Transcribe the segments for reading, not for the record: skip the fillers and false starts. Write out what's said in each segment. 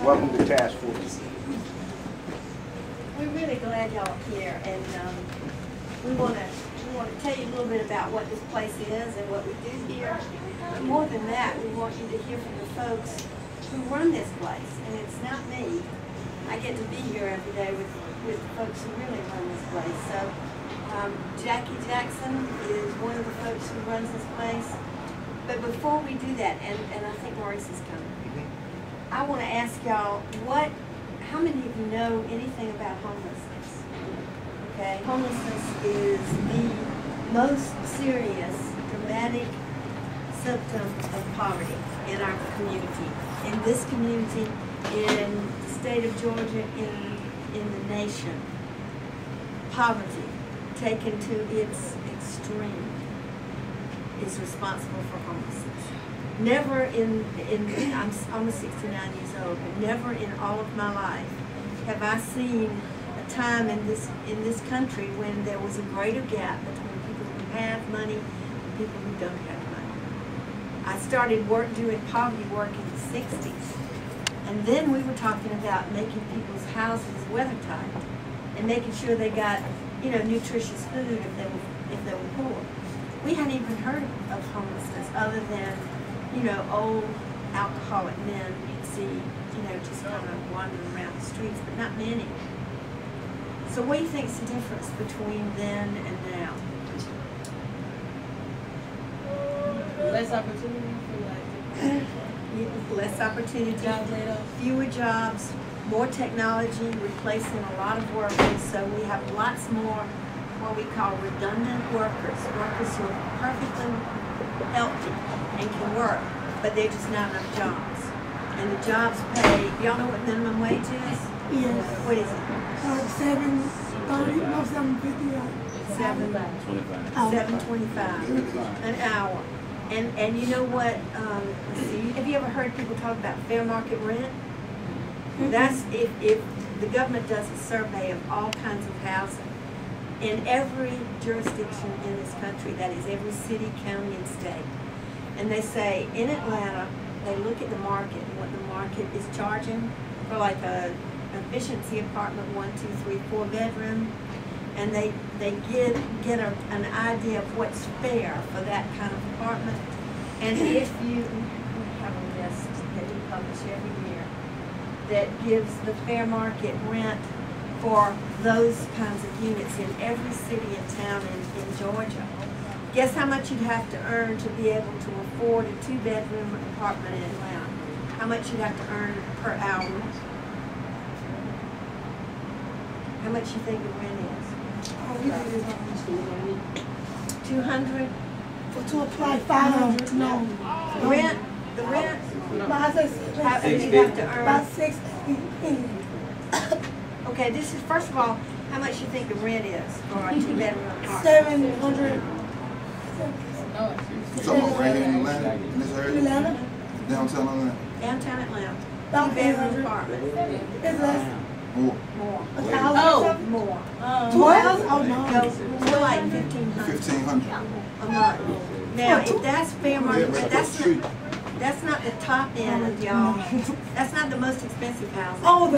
Welcome to Task Force. We're really glad y'all are here, and we want to tell you a little bit about what this place is and what we do here. But more than that, we want you to hear from the folks who run this place, and it's not me. I get to be here every day with the folks who really run this place. So Jackie Jackson is one of the folks who runs this place. But before we do that, and I think Maurice is coming, I want to ask y'all, how many of you know anything about homelessness? Okay, homelessness is the most serious, dramatic symptom of poverty in our community. In this community, in the state of Georgia, in the nation, poverty taken to its extreme is responsible for homelessness. Never I'm almost 69 years old, but never in all of my life have I seen a time in this country when there was a greater gap between people who have money and people who don't have money. I started doing poverty work in the 60s, and then we were talking about making people's houses weathertight and making sure they got, nutritious food if they were poor. We hadn't even heard of homelessness other than, old alcoholic men you'd see, just kind of wandering around the streets, but not many. So what do you think is the difference between then and now? Less opportunity for less opportunity, fewer jobs, more technology, replacing a lot of workers, so we have lots more what we call redundant workers who are perfectly healthy and can work, but they're just not enough jobs. And the jobs pay, y'all know what minimum wage is? Yes. What is it? $7.30, no, $7.25 an hour. And you know what, have you ever heard people talk about fair market rent? That's if the government does a survey of all kinds of housing in every jurisdiction in this country, that is every city, county, and state. And they say in Atlanta, they look at the market and what the market is charging for like a efficiency apartment, 1, 2, 3, 4 bedroom, and they get an idea of what's fair for that kind of apartment. And if we have a list that we publish every year that gives the fair market rent for those kinds of units in every city and town in Georgia. Guess how much you'd have to earn to be able to afford a 2-bedroom apartment in Atlanta? How much you'd have to earn per hour? How much you think the rent is? 200? To apply 500, no. The rent? How much you have to earn? About 16. Okay, this is, first of all, how much you think the rent is for a 2-bedroom apartment? 700. You talking about right here in Atlanta, in this area? Atlanta? Downtown Atlanta? Downtown Atlanta. About 2-bedroom apartment. It's less. More. More. More. 12? Oh, no. No, more like 1,500. 1,500. A month. Now, if that's fair market rent, that's not the top end of y'all. That's not the most expensive housing. Oh,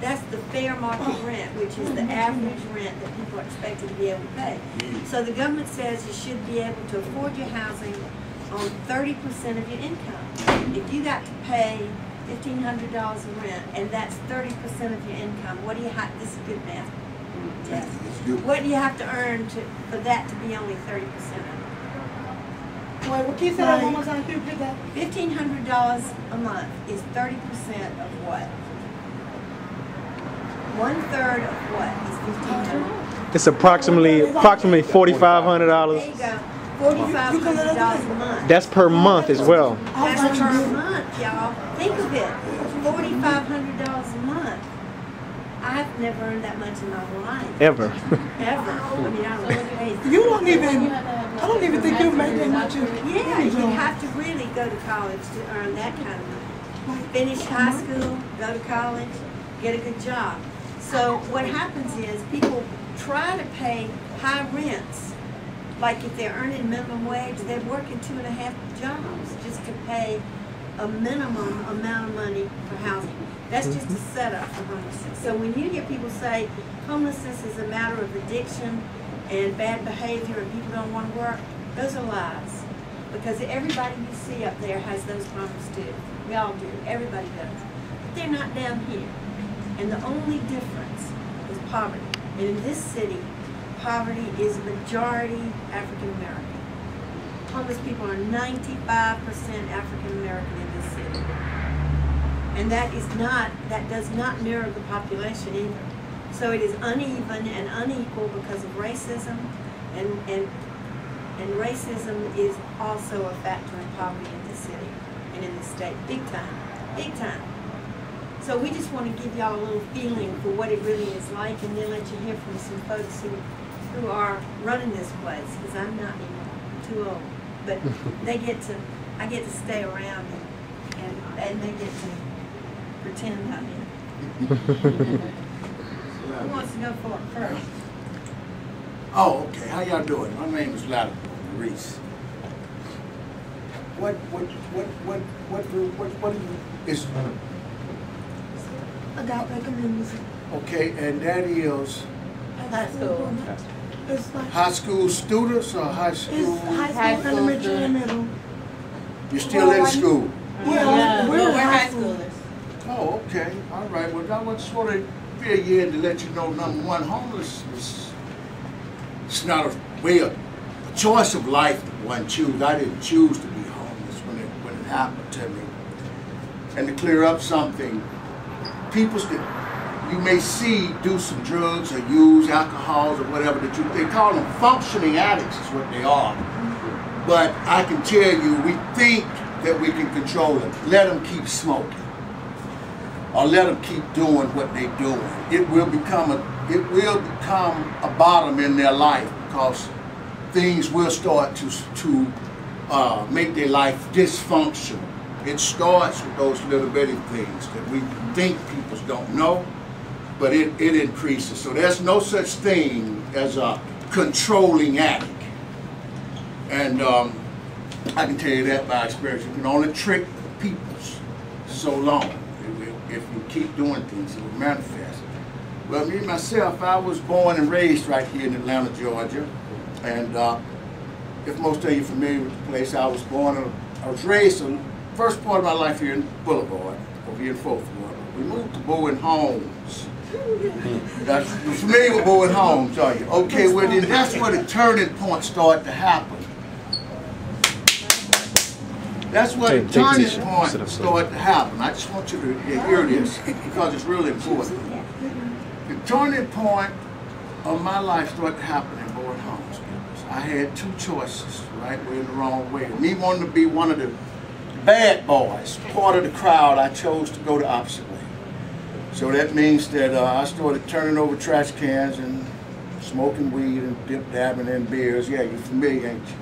That's the fair market rent, which is the average rent that people are expected to be able to pay. So the government says you should be able to afford your housing on 30% of your income. If you got to pay $1,500 in rent, and that's 30% of your income, what do you have? This is good math. Yes. What do you have to earn for that to be only 30% of it? Wait, what can you say that one more time? Can you repeat that? $1,500 a month is 30% of what? 1/3 of what is $1,500? It's approximately $4,500. There you go. $4,500 a month. That's per month as well. That's per month, y'all. Think of it. $4,500 a month. I've never earned that much in my life. Ever. Ever. I mean, I was crazy. You don't even, I don't even think you make that much. Yeah, you have to really go to college to earn that kind of money. Finish high school, go to college, get a good job. So what happens is people try to pay high rents. Like if they're earning minimum wage, they're working 2.5 jobs just to pay a minimum amount of money for housing. That's just a setup for homelessness. So when you hear people say homelessness is a matter of addiction and bad behavior and people don't want to work, those are lies. Because everybody you see up there has those problems too. We all do. Everybody does. But they're not down here. And the only difference is poverty. And in this city, poverty is majority African American. Homeless people are 95% African American in this city. And that does not mirror the population either. So it is uneven and unequal because of racism, and racism is also a factor in poverty in this city and in the state, big time, big time. So we just want to give y'all a little feeling for what it really is like, and then let you hear from some folks who are running this place, because I'm not anymore, I'm too old. But I get to stay around and they get to pretend I'm in. Who wants to go for it first? Oh, okay. How y'all doing? My name is Latimer Reese. What do you, is, Agape community. okay, and that is High school. It's like, high school students or high school? it's high school, elementary, and middle. You're still in school? Yeah, We're we're high schoolers. Oh, okay. All right. Well, I just want to fill you in to let you know, number one, homelessness, it's not a way of, a choice of life that one chooses. I didn't choose to be homeless when it happened to me. And to clear up something, people that you may see do some drugs or use alcohols or whatever, they call them functioning addicts is what they are. But I can tell you, we think that we can control them. Let them keep smoking, or let them keep doing what they're doing. It will become a bottom in their life, because things will start to make their life dysfunctional. It starts with those little bitty things that we think people don't know, but it increases. So there's no such thing as a controlling addict. And I can tell you that by experience. You can only trick people so long. If you keep doing things, it will manifest. Well, me myself, I was born and raised right here in Atlanta, Georgia. And if most of you are familiar with the place, I was raised the first part of my life here in Boulevard, over here in Fourth Ward. We moved to Bowen Homes. You're familiar with Bowen Homes, are you? Okay, well then that's where the turning point started to happen. That's where the turning point started to happen. I just want you to hear this because it's really important. The turning point of my life started to happen in Bowen Homes. I had two choices, right way and the wrong way. Me wanting to be one of the bad boys, part of the crowd, I chose to go the opposite way. So that means that I started turning over trash cans and smoking weed and dip-dabbing in beers. Yeah, you're familiar, ain't you?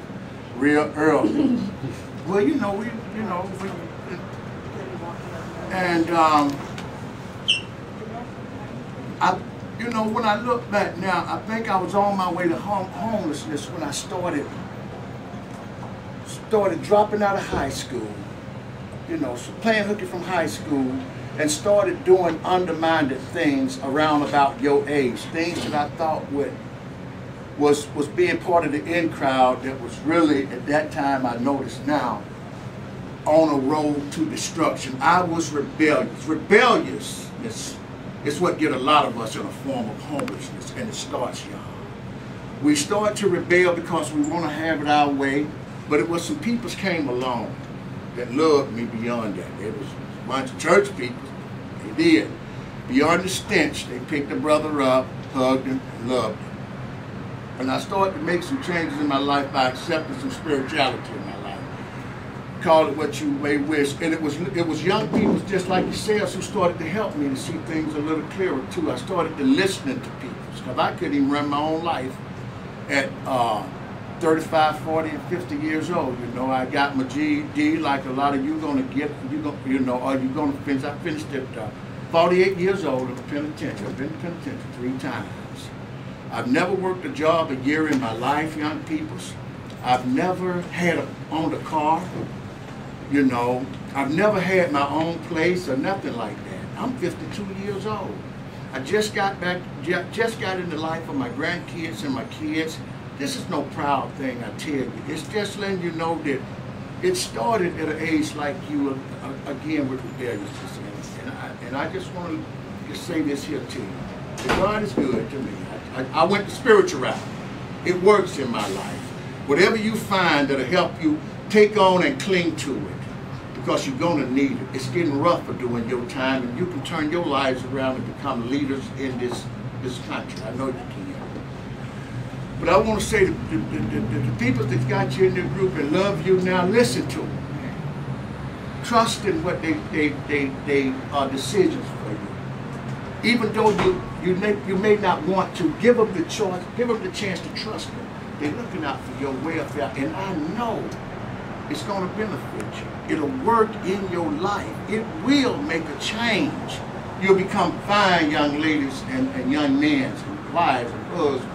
Real early. Well, you know, when I look back now, I think I was on my way to homelessness when I started dropping out of high school. You know, so playing hooky from high school, and started doing undermined things around about your age, things that I thought was being part of the in crowd that was really, at that time I noticed now, on a road to destruction. I was rebellious. Rebelliousness is what get a lot of us in a form of homelessness, and it starts young. We start to rebel because we want to have it our way, but it was some people came along that loved me beyond that. There was a bunch of church people. They did. Beyond the stench, they picked the brother up, hugged him, and loved him. And I started to make some changes in my life by accepting some spirituality in my life. Call it what you may wish. And it was young people just like yourselves who started to help me to see things a little clearer too. I started to listening to people, because I couldn't even run my own life at 35, 40, and 50 years old. You know, I got my GED like a lot of you gonna get, finish. I finished at 48 years old in the penitentiary. I've been in the penitentiary 3 times. I've never worked a job a year in my life, young peoples. I've never owned a car. You know, I've never had my own place or nothing like that. I'm 52 years old. I just got into life of my grandkids and my kids. This is no proud thing, I tell you. It's just letting you know that it started at an age like you, again, with rebelliousness. And I just want to just say this here to you. That God is good to me. I went the spiritual route. It works in my life. Whatever you find that'll help you, take on and cling to it, because you're going to need it. It's getting rougher during your time, and you can turn your lives around and become leaders in this country. I know you can. But I want to say to the people that got you in their group and love you now, listen to them. Trust in what they are decisions for you. Even though you may not want to, give them the choice, give them the chance to trust them. They're looking out for your welfare, and I know it's going to benefit you. It'll work in your life. It will make a change. You'll become fine young ladies and young men and wives and husbands.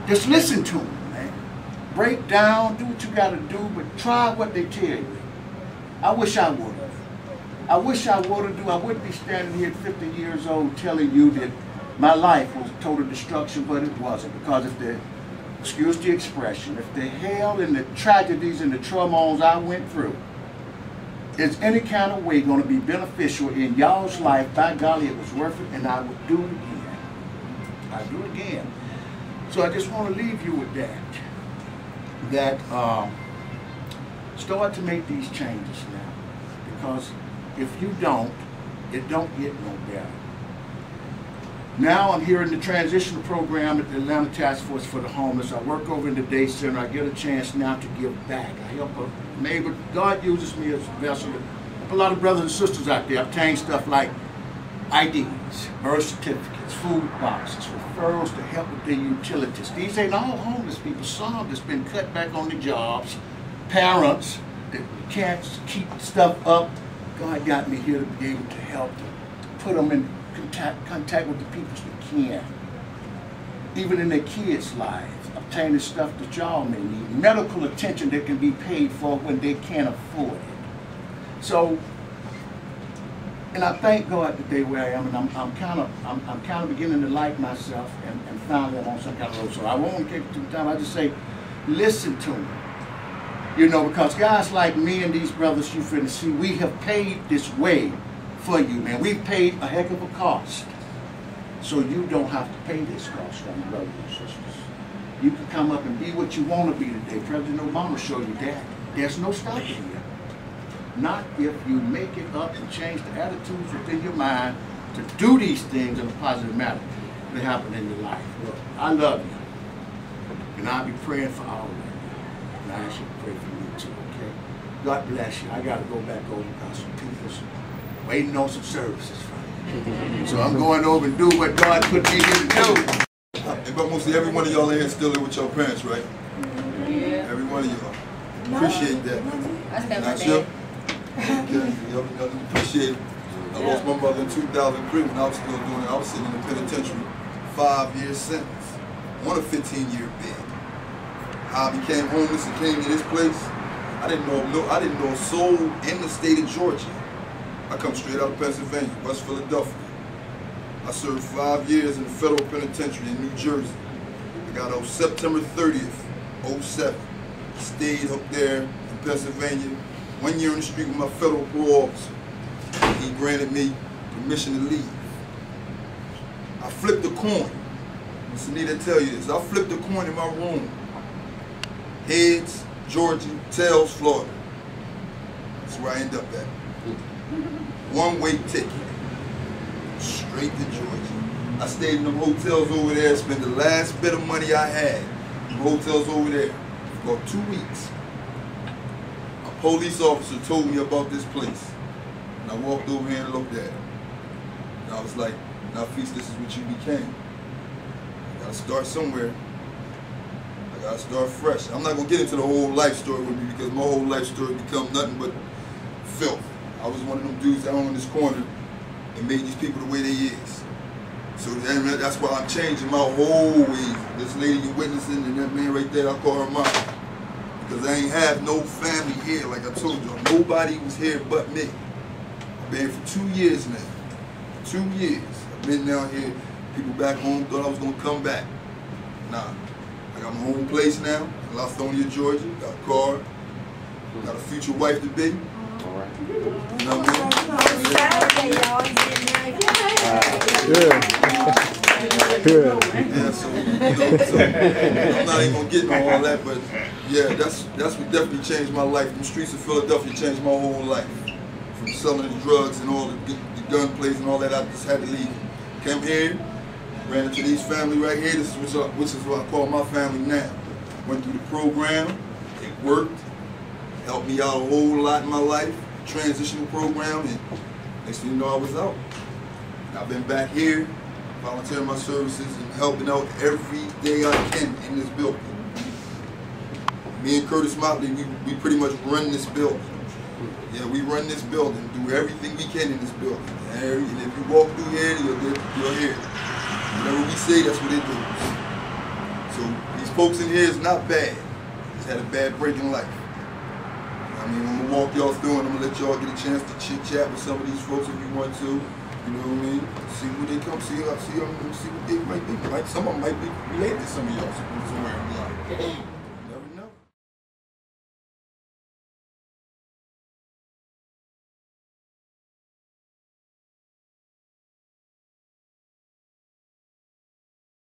Just listen to them, man. Break down, do what you got to do, but try what they tell you. I wish I would have. I wish I would have. I wouldn't be standing here at 50 years old telling you that my life was a total destruction, but it wasn't. Because if the, excuse the expression, if the hell and the tragedies and the turmoils I went through is any kind of way going to be beneficial in y'all's life, by golly, it was worth it, and I would do it again. I'd do it again. So I just want to leave you with that. Start to make these changes now. Because if you don't, it don't get no better. Now I'm here in the transitional program at the Atlanta Task Force for the Homeless. I work over in the day center. I get a chance now to give back. I help a neighbor. God uses me as a vessel. A lot of brothers and sisters out there obtain stuff like IDs, birth certificates, food boxes, referrals to help with their utilities. These ain't all homeless people. Some that's been cut back on their jobs. Parents that can't keep stuff up. God got me here to be able to help them, to put them in contact with the people that can. Even in their kids' lives, obtaining stuff that y'all may need. Medical attention that can be paid for when they can't afford it. So, and I thank God today where I am, and I'm kind of beginning to like myself, and finally I'm on some kind of road. So I won't take too much time. I just say, listen to me. You know, because guys like me and these brothers you finna see, we have paid this way for you, man. We've paid a heck of a cost. So you don't have to pay this cost, my brothers and sisters. You can come up and be what you want to be today. President Obama showed you that. There's no stopping you. Not if you make it up and change the attitudes within your mind to do these things in a positive manner that happen in your life. Look, I love you. And I'll be praying for all of you. And I should pray for you too, okay? God bless you. I got to go back over because some people's waiting on some services from you. So I'm going over and do what God put me here to do. But mostly every one of y'all in here still live with your parents, right? Yeah. Every one of y'all. Appreciate that. I stand Not for sure? that. Y'all appreciate it. I lost my mother in 2003 when I was still doing it. I was sitting in the penitentiary, 5-year sentence on a 15-year bid. How I became homeless and came to this place, I didn't know a soul in the state of Georgia. I come straight out of Pennsylvania, West Philadelphia. I served 5 years in the federal penitentiary in New Jersey. I got out September 30th, 07. Stayed up there in Pennsylvania, 1 year in the street with my federal parole officer. He granted me permission to leave. I flipped a coin. Listen, I need to tell you this. I flipped a coin in my room. Heads, Georgia, tails, Florida. That's where I end up at. One-way ticket. Straight to Georgia. I stayed in them hotels over there, spent the last bit of money I had in hotels over there for about 2 weeks. A police officer told me about this place. And I walked over here and looked at it. And I was like, now Feast, this is what you became. You gotta start somewhere. I gotta start fresh. I'm not gonna get into the whole life story with me because my whole life story become nothing but filth. I was one of them dudes down in this corner and made these people the way they is. So that's why I'm changing my whole ways. This lady you're witnessing and that man right there, I call her mom. Because I ain't have no family here, like I told you. Nobody was here but me. been for 2 years now. 2 years. I've been down here. People back home thought I was gonna come back. Nah. I got my own place now in Lithonia, Georgia. Got a car. Got a future wife to be. All right. You know what I mean? Saturday, y'all, he's getting married. Good. Yeah, so, you know, so I'm not even gonna get into all that, but yeah, that's what definitely changed my life. The streets of Philadelphia changed my whole life. From selling the drugs and all the gun plays and all that, I just had to leave. Came here, ran into these family right here. This is which is what I call my family now. Went through the program, it worked, helped me out a whole lot in my life. Transitional program, and next thing you know, I was out. I've been back here, volunteering my services and helping out every day I can in this building. Me and Curtis Motley, we pretty much run this building. Yeah, we run this building, do everything we can in this building. And if you walk through here, you'll hear it. Whatever we say, that's what they do. So these folks in here is not bad. Just had a bad break in life. I mean, I'm gonna walk y'all through and I'm gonna let y'all get a chance to chit chat with some of these folks if you want to. You know what I mean? See who they come, see what they might be. Some of them might be related to some of y'all somewhere in life.